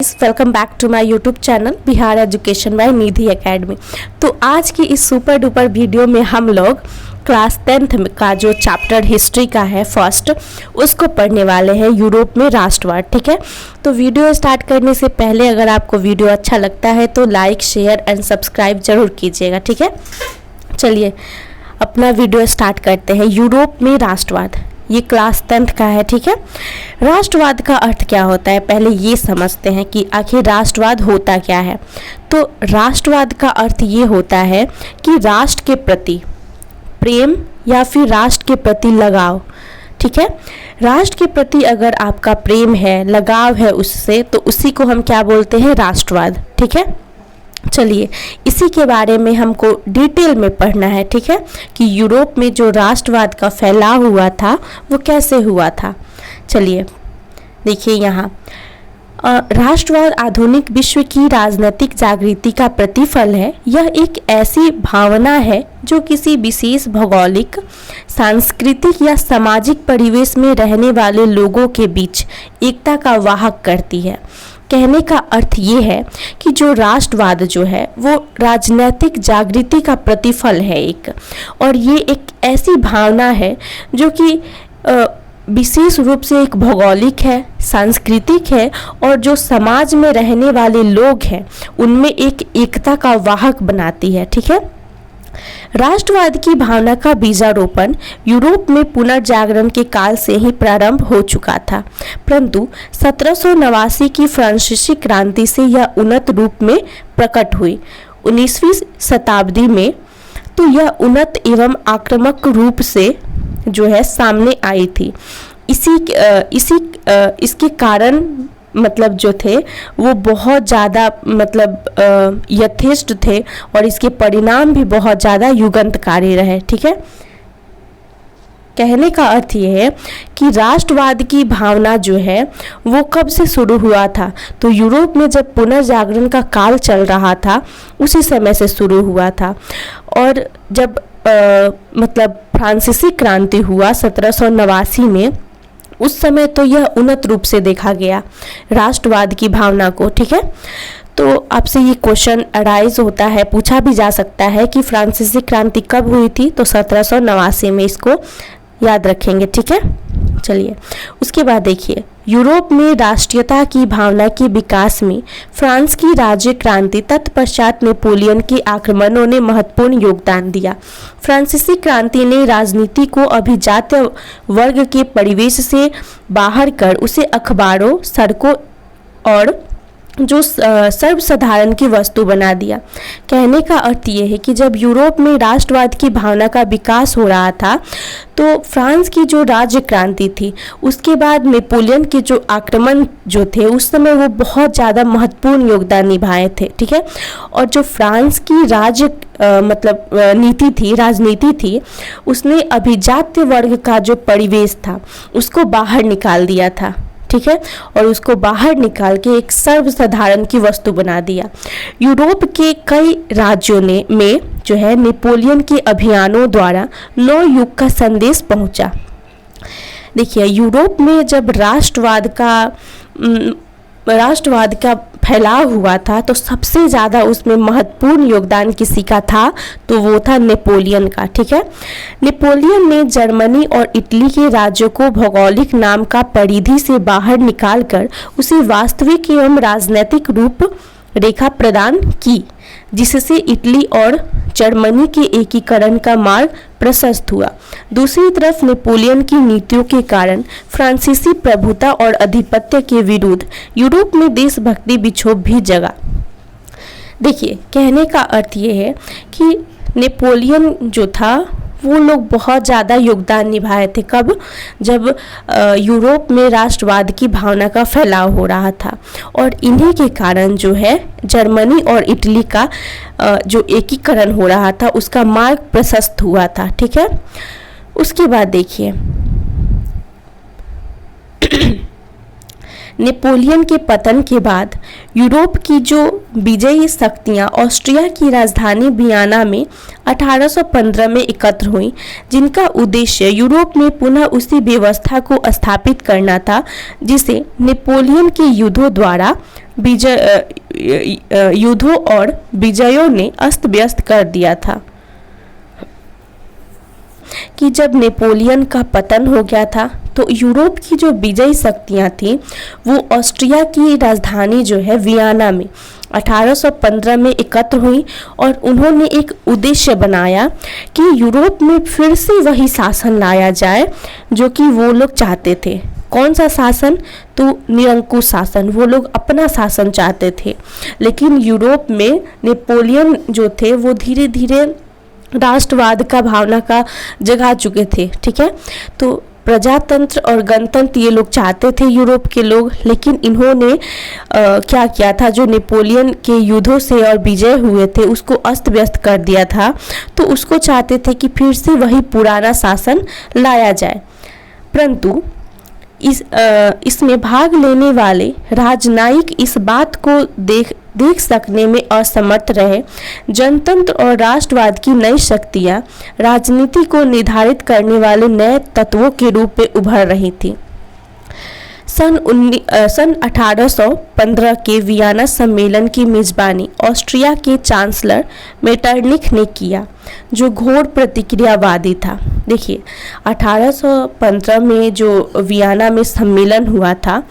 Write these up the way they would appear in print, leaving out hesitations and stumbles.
Welcome back to my YouTube channel Bihar education by Nidhi academy. तो आज की इस सुपर डुपर वीडियो में हम लोग क्लास 10th का जो चैप्टर हिस्ट्री का है फर्स्ट, उसको पढ़ने वाले हैं यूरोप में राष्ट्रवाद। ठीक है, तो वीडियो स्टार्ट करने से पहले अगर आपको वीडियो अच्छा लगता है तो लाइक शेयर एंड सब्सक्राइब जरूर कीजिएगा। ठीक है, चलिए अपना वीडियो स्टार्ट करते हैं। यूरोप में राष्ट्रवाद, ये क्लास 10th का है। ठीक है, राष्ट्रवाद का अर्थ क्या होता है, पहले ये समझते हैं कि आखिर राष्ट्रवाद होता क्या है। तो राष्ट्रवाद का अर्थ ये होता है कि राष्ट्र के प्रति प्रेम या फिर राष्ट्र के प्रति लगाव। ठीक है, राष्ट्र के प्रति अगर आपका प्रेम है, लगाव है उससे, तो उसी को हम क्या बोलते हैं, राष्ट्रवाद। ठीक है, चलिए इसी के बारे में हमको डिटेल में पढ़ना है। ठीक है, कि यूरोप में जो राष्ट्रवाद का फैलाव हुआ था वो कैसे हुआ था। चलिए देखिए यहाँ, राष्ट्रवाद आधुनिक विश्व की राजनीतिक जागृति का प्रतिफल है। यह एक ऐसी भावना है जो किसी विशेष भौगोलिक, सांस्कृतिक या सामाजिक परिवेश में रहने वाले लोगों के बीच एकता का वाहक करती है। कहने का अर्थ ये है कि जो राष्ट्रवाद जो है वो राजनीतिक जागृति का प्रतिफल है एक, और ये एक ऐसी भावना है जो कि विशेष रूप से एक भौगोलिक है, सांस्कृतिक है, और जो समाज में रहने वाले लोग हैं उनमें एक एकता का वाहक बनाती है। ठीक है, राष्ट्रवाद की भावना का बीजारोपण यूरोप में पुनर्जागरण के काल से ही प्रारंभ हो चुका था, परंतु 1789 की फ्रांसीसी क्रांति से यह उन्नत रूप में प्रकट हुई। 19वीं शताब्दी में तो यह उन्नत एवं आक्रामक रूप से जो है सामने आई थी। इसके कारण मतलब जो थे वो बहुत ज़्यादा मतलब यथेष्ट थे, और इसके परिणाम भी बहुत ज़्यादा युगांतकारी रहे। ठीक है, कहने का अर्थ ये है कि राष्ट्रवाद की भावना जो है वो कब से शुरू हुआ था, तो यूरोप में जब पुनर्जागरण का काल चल रहा था उसी समय से शुरू हुआ था। और जब मतलब फ्रांसीसी क्रांति हुआ 1789 में, उस समय तो यह उन्नत रूप से देखा गया राष्ट्रवाद की भावना को। ठीक है, तो आपसे ये क्वेश्चन अराइज होता है, पूछा भी जा सकता है कि फ्रांसीसी क्रांति कब हुई थी, तो 1789 में, इसको याद रखेंगे। ठीक है, चलिए उसके बाद देखिए, यूरोप में राष्ट्रीयता की भावना के विकास में फ्रांस की राज्य क्रांति तत्पश्चात नेपोलियन के आक्रमणों ने महत्वपूर्ण योगदान दिया। फ्रांसीसी क्रांति ने राजनीति को अभिजात्य वर्ग के परिवेश से बाहर कर उसे अखबारों, सड़कों और जो सर्वसाधारण की वस्तु बना दिया। कहने का अर्थ ये है कि जब यूरोप में राष्ट्रवाद की भावना का विकास हो रहा था तो फ्रांस की जो राज्य क्रांति थी, उसके बाद नेपोलियन के जो आक्रमण जो थे उस समय वो बहुत ज़्यादा महत्वपूर्ण योगदान निभाए थे। ठीक है, और जो फ्रांस की राज्य मतलब राजनीति थी, उसने अभिजात्य वर्ग का जो परिवेश था उसको बाहर निकाल दिया था। ठीक है, और उसको बाहर निकाल के एक सर्वसाधारण की वस्तु बना दिया। यूरोप के कई राज्यों में जो है नेपोलियन के अभियानों द्वारा नौ युग का संदेश पहुंचा। देखिए, यूरोप में जब राष्ट्रवाद का फैलाव हुआ था तो सबसे ज़्यादा उसमें महत्वपूर्ण योगदान किसी का था, तो वो था नेपोलियन का। ठीक है, नेपोलियन ने जर्मनी और इटली के राज्यों को भौगोलिक नाम का परिधि से बाहर निकालकर उसे वास्तविक एवं राजनीतिक रूप रेखा प्रदान की, जिससे इटली और जर्मनी के एकीकरण का मार्ग प्रशस्त हुआ। दूसरी तरफ नेपोलियन की नीतियों के कारण फ्रांसीसी प्रभुता और आधिपत्य के विरुद्ध यूरोप में देशभक्ति विक्षोभ भी जगा। देखिए, कहने का अर्थ ये है कि नेपोलियन जो था वो लोग बहुत ज़्यादा योगदान निभाए थे। कब? जब यूरोप में राष्ट्रवाद की भावना का फैलाव हो रहा था, और इन्हीं के कारण जो है जर्मनी और इटली का जो एकीकरण हो रहा था उसका मार्ग प्रशस्त हुआ था। ठीक है, उसके बाद देखिए नेपोलियन के पतन के बाद यूरोप की जो विजयी शक्तियां ऑस्ट्रिया की राजधानी वियना में 1815 में एकत्र हुई, जिनका उद्देश्य यूरोप में पुनः उसी व्यवस्था को स्थापित करना था जिसे नेपोलियन के युद्धों और विजयों ने अस्त व्यस्त कर दिया था। कि जब नेपोलियन का पतन हो गया था तो यूरोप की जो विजयी शक्तियां थी वो ऑस्ट्रिया की राजधानी जो है वियना में 1815 में एकत्र हुई और उन्होंने एक उद्देश्य बनाया कि यूरोप में फिर से वही शासन लाया जाए जो कि वो लोग चाहते थे। कौन सा शासन? तो निरंकुश शासन। वो लोग अपना शासन चाहते थे, लेकिन यूरोप में नेपोलियन जो थे वो धीरे धीरे राष्ट्रवाद का भावना का जगा चुके थे। ठीक है, तो प्रजातंत्र और गणतंत्र ये लोग चाहते थे यूरोप के लोग, लेकिन इन्होंने क्या किया था, जो नेपोलियन के युद्धों से और विजय हुए थे उसको अस्त व्यस्त कर दिया था। तो उसको चाहते थे कि फिर से वही पुराना शासन लाया जाए, परंतु इसमें भाग लेने वाले राजनयिक इस बात को देख सकने में असमर्थ रहे। जनतंत्र और राष्ट्रवाद की नई शक्तियां राजनीति को निर्धारित करने वाले नए तत्वों के रूप में उभर रही थी। सन 1815 के वियना सम्मेलन की मेजबानी ऑस्ट्रिया के चांसलर मेटरनिख ने किया, जो घोर प्रतिक्रियावादी था। देखिए, 1815 में जो वियना में सम्मेलन हुआ था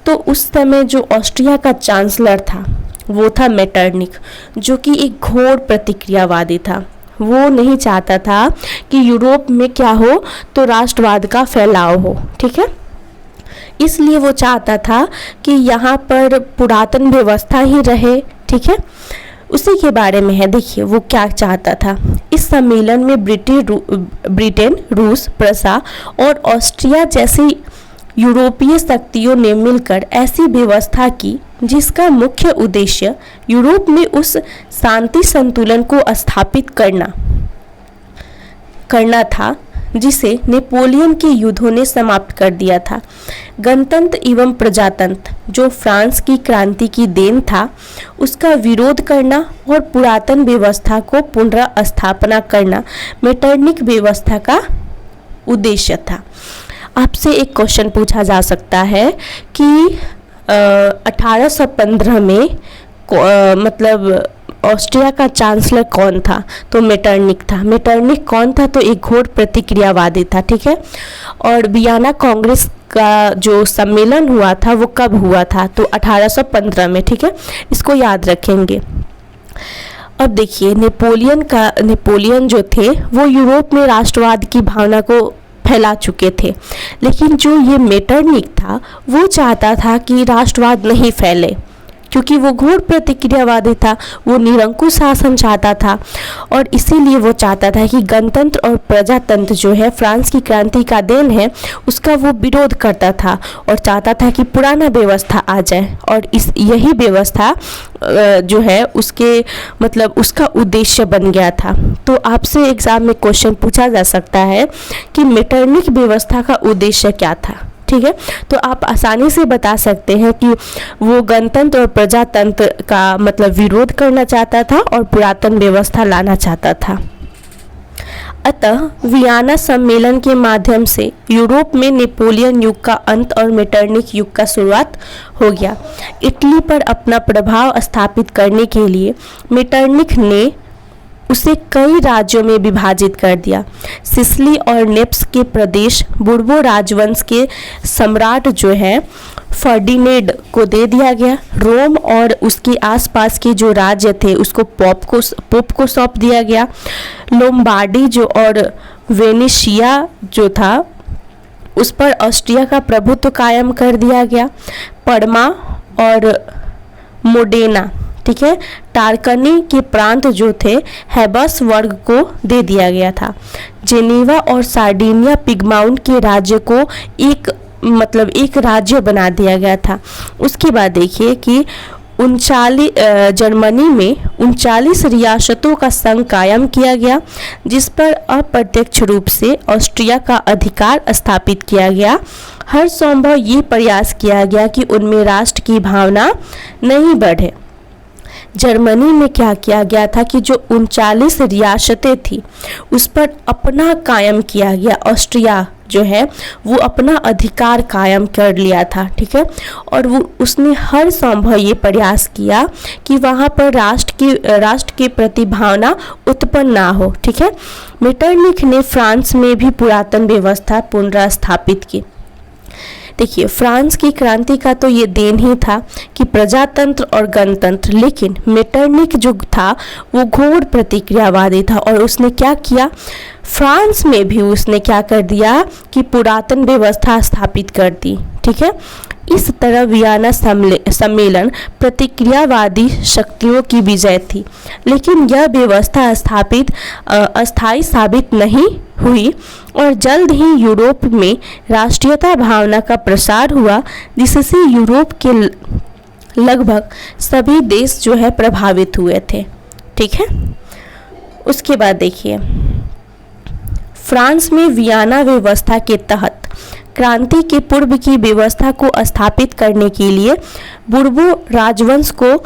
तो उस समय जो ऑस्ट्रिया का चांसलर था वो था मेटरनिख, जो कि एक घोर प्रतिक्रियावादी था। वो नहीं चाहता था कि यूरोप में क्या हो तो राष्ट्रवाद का फैलाव हो। ठीक है, इसलिए वो चाहता था कि यहाँ पर पुरातन व्यवस्था ही रहे। ठीक है, उसी के बारे में है। देखिए वो क्या चाहता था। इस सम्मेलन में ब्रिटेन, रूस, प्रसा और ऑस्ट्रिया जैसी यूरोपीय शक्तियों ने मिलकर ऐसी व्यवस्था की जिसका मुख्य उद्देश्य यूरोप में उस शांति संतुलन को स्थापित करना था जिसे नेपोलियन के युद्धों ने समाप्त कर दिया था। गणतंत्र एवं प्रजातंत्र, जो फ्रांस की क्रांति की देन था, उसका विरोध करना और पुरातन व्यवस्था को पुनर्स्थापना करना मेटरनिख व्यवस्था का उद्देश्य था। आपसे एक क्वेश्चन पूछा जा सकता है कि 1815 में मतलब ऑस्ट्रिया का चांसलर कौन था? तो मेटरनिख था। मेटरनिख कौन था? तो एक घोर प्रतिक्रियावादी था। ठीक है, और वियना कांग्रेस का जो सम्मेलन हुआ था वो कब हुआ था? तो 1815 में। ठीक है, इसको याद रखेंगे। अब देखिए, नेपोलियन जो थे वो यूरोप में राष्ट्रवाद की भावना को फैला चुके थे, लेकिन जो ये मेटरनिख था वो चाहता था कि राष्ट्रवाद नहीं फैले, क्योंकि वो घोर प्रतिक्रियावादी था। वो निरंकुश शासन चाहता था और इसीलिए वो चाहता था कि गणतंत्र और प्रजातंत्र जो है फ्रांस की क्रांति का देन है उसका वो विरोध करता था और चाहता था कि पुराना व्यवस्था आ जाए। और यही व्यवस्था जो है उसके मतलब उसका उद्देश्य बन गया था। तो आपसे एग्जाम में क्वेश्चन पूछा जा सकता है कि मेटरनिख व्यवस्था का उद्देश्य क्या था। ठीक है, तो आप आसानी से बता सकते हैं कि वो गणतंत्र और प्रजातंत्र का मतलब विरोध करना चाहता था और पुरातन व्यवस्था लाना चाहता था। अतः वियना सम्मेलन के माध्यम से यूरोप में नेपोलियन युग का अंत और मेटरनिख युग का शुरुआत हो गया। इटली पर अपना प्रभाव स्थापित करने के लिए मेटरनिख ने उसे कई राज्यों में विभाजित कर दिया। सिसिली और नेप्स के प्रदेश बुर्बो राजवंश के सम्राट जो है फर्डिनेंड को दे दिया गया। रोम और उसके आसपास के जो राज्य थे उसको पोप को सौंप दिया गया। लोम्बार्डी जो और वेनेशिया जो था उस पर ऑस्ट्रिया का प्रभुत्व कायम कर दिया गया। परमा और मोडेना, ठीक है, टारकनी के प्रांत जो थे हेबस वर्ग को दे दिया गया था। जेनेवा और सार्डिनिया पिगमाउंट के राज्य को एक राज्य बना दिया गया था। उसके बाद देखिए कि जर्मनी में 39 रियासतों का संघ कायम किया गया, जिस पर अप्रत्यक्ष रूप से ऑस्ट्रिया का अधिकार स्थापित किया गया हर संभव ये प्रयास किया गया कि उनमें राष्ट्र की भावना नहीं बढ़े। जर्मनी में क्या किया गया था कि जो 39 रियासतें थी उस पर अपना कायम किया गया। ऑस्ट्रिया जो है वो अपना अधिकार कायम कर लिया था, ठीक है। और वो उसने हर संभव ये प्रयास किया कि वहाँ पर राष्ट्र की प्रति भावना उत्पन्न ना हो, ठीक है। मेटरनिख ने फ्रांस में भी पुरातन व्यवस्था पुनर्स्थापित की। देखिए, फ्रांस की क्रांति का तो ये देन ही था कि प्रजातंत्र और गणतंत्र, लेकिन मेटरनिख जो था वो घोर प्रतिक्रियावादी था और उसने क्या किया, फ्रांस में भी उसने क्या कर दिया कि पुरातन व्यवस्था स्थापित कर दी, ठीक है। इस तरह वियना सम्मेलन प्रतिक्रियावादी शक्तियों की विजय थी, लेकिन यह व्यवस्था अस्थायी साबित नहीं हुई और जल्द ही यूरोप में राष्ट्रीयता भावना का प्रसार हुआ, जिससे यूरोप के लगभग सभी देश जो है प्रभावित हुए थे, ठीक है। उसके बाद देखिए, फ्रांस में वियना व्यवस्था के तहत क्रांति के पूर्व की व्यवस्था को स्थापित करने के लिए बुर्बो राजवंश को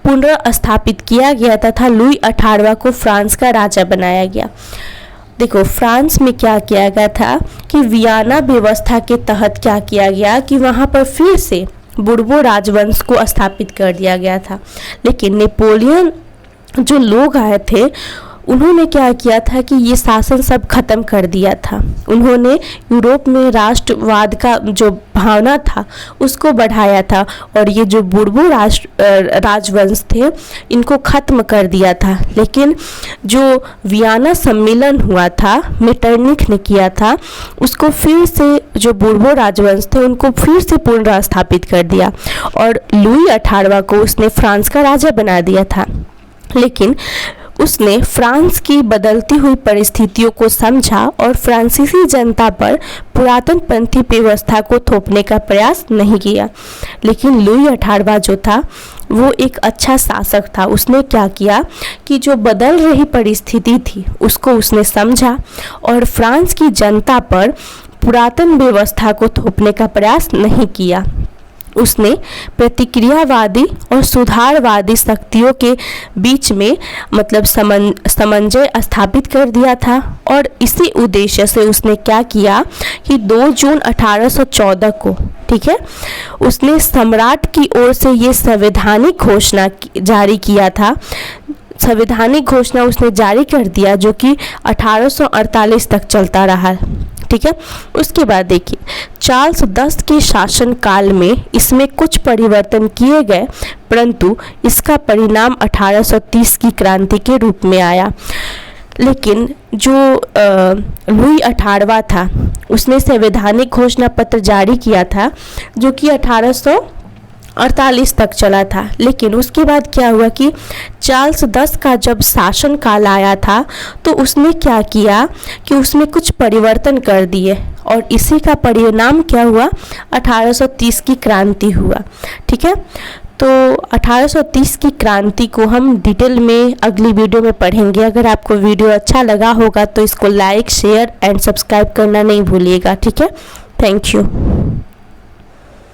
पुनर्स्थापित किया गया तथा लुई 18वां को फ्रांस का राजा बनाया गया। देखो, फ्रांस में क्या किया गया था कि वियना व्यवस्था के तहत क्या किया गया कि वहाँ पर फिर से बुर्बो राजवंश को स्थापित कर दिया गया था, लेकिन नेपोलियन जो लोग आए थे उन्होंने क्या किया था कि ये शासन सब खत्म कर दिया था। उन्होंने यूरोप में राष्ट्रवाद का जो भावना था उसको बढ़ाया था और ये जो बुर्बो राजवंश थे इनको खत्म कर दिया था। लेकिन जो वियना सम्मेलन हुआ था, मेटरनिख ने किया था, उसको फिर से जो बुर्बो राजवंश थे उनको फिर से पुनर्स्थापित कर दिया और लुई 18वां को उसने फ्रांस का राजा बना दिया था। लेकिन उसने फ्रांस की बदलती हुई परिस्थितियों को समझा और फ्रांसीसी जनता पर पुरातन पंथी व्यवस्था को थोपने का प्रयास नहीं किया। लेकिन लुई 18वां जो था वो एक अच्छा शासक था। उसने क्या किया कि जो बदल रही परिस्थिति थी उसको उसने समझा और फ्रांस की जनता पर पुरातन व्यवस्था को थोपने का प्रयास नहीं किया। उसने प्रतिक्रियावादी और सुधारवादी शक्तियों के बीच में मतलब समन्वय स्थापित कर दिया था और इसी उद्देश्य से उसने क्या किया कि 2 जून 1814 को, ठीक है, उसने सम्राट की ओर से ये संवैधानिक घोषणा जारी किया था। संवैधानिक घोषणा उसने जारी कर दिया जो कि 1848 तक चलता रहा, ठीक है। उसके बाद देखिए, चार्ल्स 10 के शासन काल में इसमें कुछ परिवर्तन किए गए, परंतु इसका परिणाम 1830 की क्रांति के रूप में आया। लेकिन जो लुई 18वां था उसने संवैधानिक घोषणा पत्र जारी किया था जो कि 1848 तक चला था। लेकिन उसके बाद क्या हुआ कि चार्ल्स 10 का जब शासन काल आया था तो उसने क्या किया कि उसमें कुछ परिवर्तन कर दिए और इसी का परिणाम क्या हुआ, 1830 की क्रांति हुआ, ठीक है। तो 1830 की क्रांति को हम डिटेल में अगली वीडियो में पढ़ेंगे। अगर आपको वीडियो अच्छा लगा होगा तो इसको लाइक, शेयर एंड सब्सक्राइब करना नहीं भूलिएगा, ठीक है। Thank you.